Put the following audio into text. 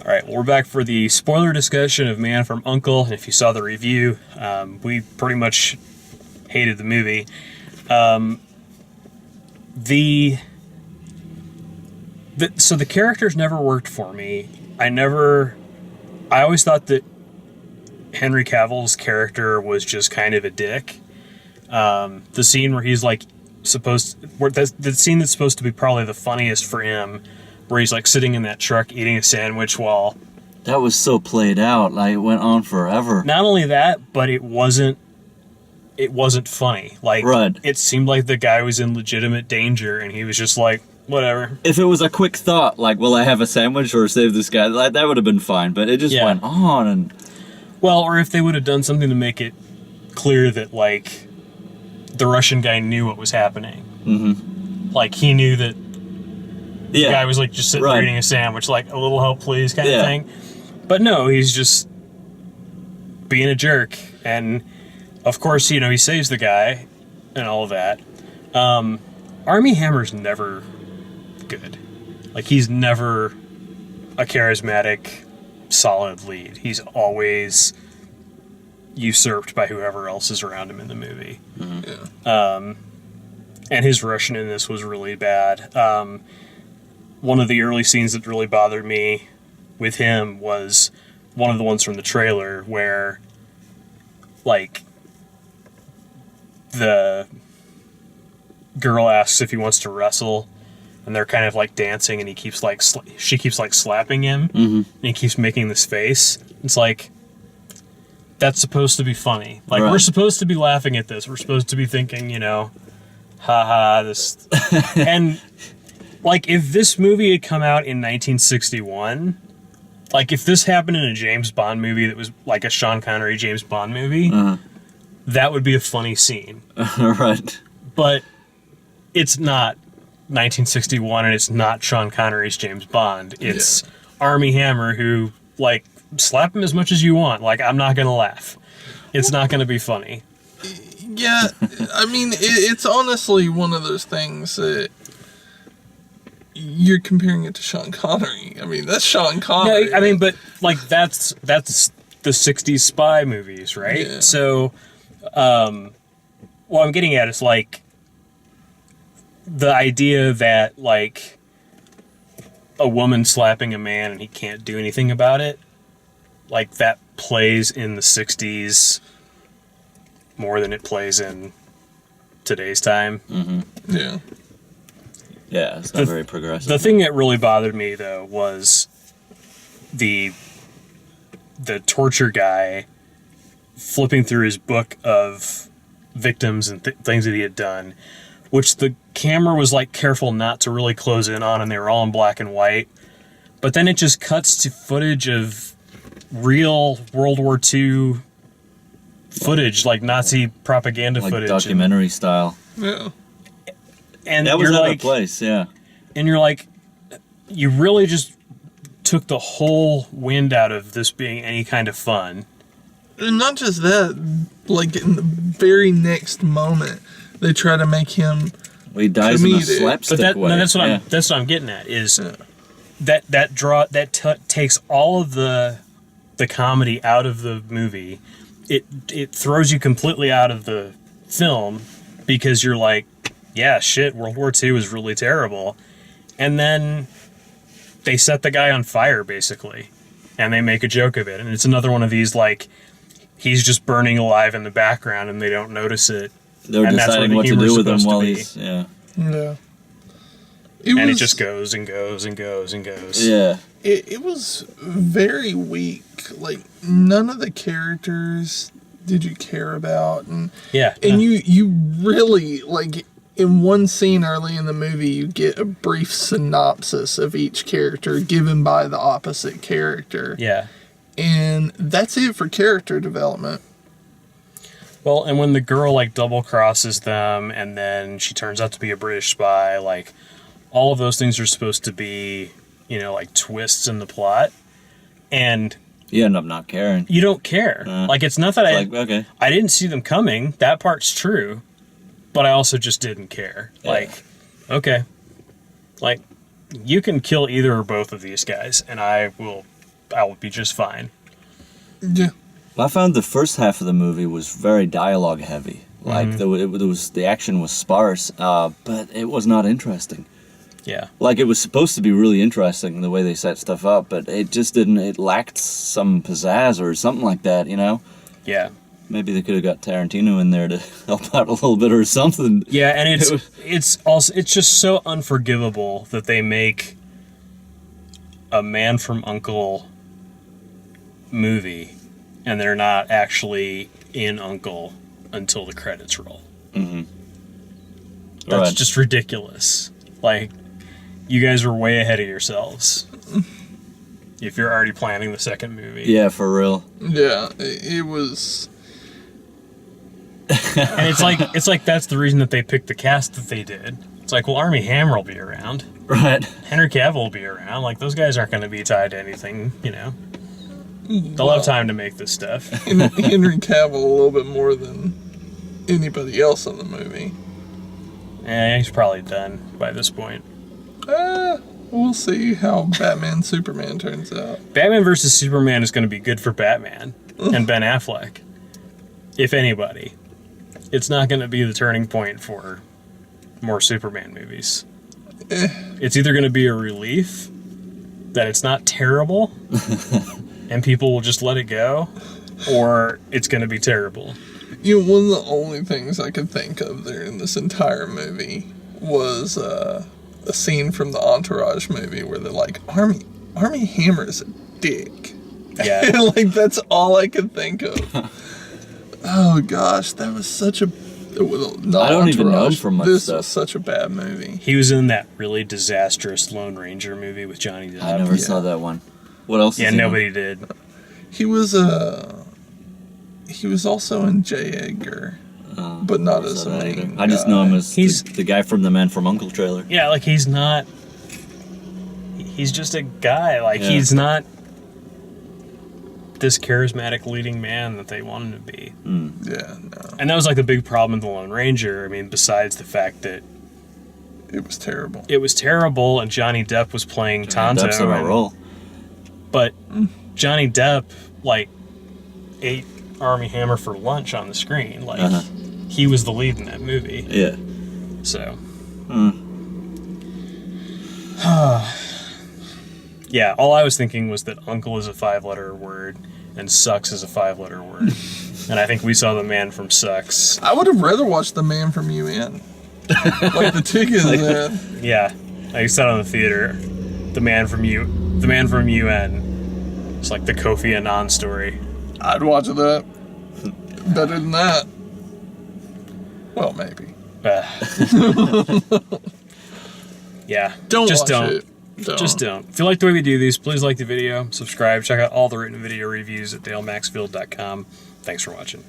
All right, well, we're back for the spoiler discussion of Man from U.N.C.L.E. And if you saw the review, we pretty much hated the movie. So the characters never worked for me. I always thought that Henry Cavill's character was just kind of a dick. The scene where he's like the scene that's supposed to be probably the funniest for him, where he's like sitting in that truck eating a sandwich while... That was so played out. Like, it went on forever. Not only that, but it wasn't funny. Like, right. It seemed like the guy was in legitimate danger, and he was just like, whatever. If it was a quick thought, like, will I have a sandwich or save this guy? That would have been fine, but it just went on and... Well, or if they would have done something to make it clear that, like, the Russian guy knew what was happening. Mm-hmm. Like, he knew that the guy was, like, just sitting there eating a sandwich, like, a little help, please, kind of thing. But no, he's just being a jerk. And, of course, you know, he saves the guy and all of that. Armie Hammer's never good. Like, he's never a charismatic, solid lead. He's always usurped by whoever else is around him in the movie. Mm-hmm. Yeah. And his Russian in this was really bad. One of the early scenes that really bothered me with him was one of the ones from the trailer where, like, the girl asks if he wants to wrestle, and they're kind of like dancing, and he keeps like she keeps like slapping him, and he keeps making this face. It's like, that's supposed to be funny. Like, we're supposed to be laughing at this. We're supposed to be thinking, you know, haha, this. And like, if this movie had come out in 1961, like, if this happened in a James Bond movie that was like a Sean Connery James Bond movie, that would be a funny scene. Right. But it's not 1961, and it's not Sean Connery's James Bond. It's Armie Hammer, who, like, slap him as much as you want. Like, I'm not going to laugh. It's not going to be funny. Yeah, I mean, it's honestly one of those things that you're comparing it to Sean Connery. I mean, that's Sean Connery. Yeah, I mean, but, like, that's the 60s spy movies, right? Yeah. So, what I'm getting at is, like, the idea that, like, a woman slapping a man and he can't do anything about it, like, that plays in the 60s more than it plays in today's time. Mm-hmm. Yeah. Yeah, it's not very progressive. The thing that really bothered me, though, was the torture guy flipping through his book of victims and things that he had done, which the camera was, like, careful not to really close in on, and they were all in black and white. But then it just cuts to footage of real World War II footage, like Nazi propaganda footage. Like documentary style. Yeah. And that was you're out like, of place, yeah. And you're like, you really just took the whole wind out of this being any kind of fun. And not just that, like, in the very next moment, they try to make him Well, he dies in a comedic. slapstick But way. that's what I'm getting at, is that takes all of the comedy out of the movie. It throws you completely out of the film, because you're like, yeah, shit, World War II is really terrible. And then they set the guy on fire, basically, and they make a joke of it. And it's another one of these, like, he's just burning alive in the background and they don't notice it. They're deciding what to do with him while he's... Yeah. Yeah. It just goes and goes and goes and goes. Yeah. It was very weak. Like, none of the characters did you care about. And you really, like, in one scene early in the movie, you get a brief synopsis of each character given by the opposite character. Yeah. And that's it for character development. Well, and when the girl, like, double crosses them and then she turns out to be a British spy, like, all of those things are supposed to be, you know, like, twists in the plot. And you end up not caring. You don't care. Like, it's not that I didn't see them coming. That part's true. But I also just didn't care. Yeah. Like, okay. Like, you can kill either or both of these guys, and I will I will be just fine. Yeah. I found the first half of the movie was very dialogue heavy. Like the action was sparse, but it was not interesting. Yeah. Like, it was supposed to be really interesting the way they set stuff up, but it just didn't. It lacked some pizzazz or something like that, you know? Yeah. Maybe they could have got Tarantino in there to help out a little bit or something. Yeah, and it's just so unforgivable that they make a Man from U.N.C.L.E. movie and they're not actually in U.N.C.L.E. until the credits roll. Mm-hmm. That's just ridiculous. Like, you guys were way ahead of yourselves if you're already planning the second movie. Yeah, for real. Yeah, it was. And it's like that's the reason that they picked the cast that they did. It's like, well, Armie Hammer will be around. Right. Henry Cavill will be around. Like, those guys aren't going to be tied to anything, you know. They'll have time to make this stuff. Henry Cavill a little bit more than anybody else in the movie. He's probably done by this point. We'll see how Batman Superman turns out. Batman versus Superman is going to be good for Batman and Ben Affleck. If anybody. It's not going to be the turning point for more Superman movies. It's either going to be a relief that it's not terrible and people will just let it go, or it's going to be terrible. You know, one of the only things I could think of there in this entire movie was a scene from the Entourage movie where they're like, Armie Hammer's a dick. Yeah. Like, that's all I could think of. Oh, gosh, that was such a... I don't even know him from much This stuff. was such a bad movie. He was in that really disastrous Lone Ranger movie with Johnny Depp. I never saw that one. What else? Yeah, nobody did. He was also in J. Edgar, but not as a main I just guy. know him as the guy from the Man from U.N.C.L.E. trailer. Yeah, like, he's not... He's just a guy. Like, he's not this charismatic leading man that they want him to be. Yeah, no. And that was, like, the big problem with the Lone Ranger. I mean, besides the fact that It was terrible. it was terrible and Johnny Depp was playing Tonto. Depp's on a roll. But Johnny Depp, like, ate Armie Hammer for lunch on the screen. Like, he was the lead in that movie. Yeah. So. Yeah, all I was thinking was that uncle is a 5-letter word and sucks is a 5-letter word. And I think we saw the man from Sucks. I would have rather watched The Man from U.N. Like, the ticket is Yeah, I said on the theater, the man from U.N. It's like the Kofi Annan story. I'd watch that. Better than that. Well, maybe. Yeah, Don't just watch don't. it. Just don't. If you like the way we do these, please like the video, subscribe, check out all the written video reviews at dalemaxfield.com. Thanks for watching.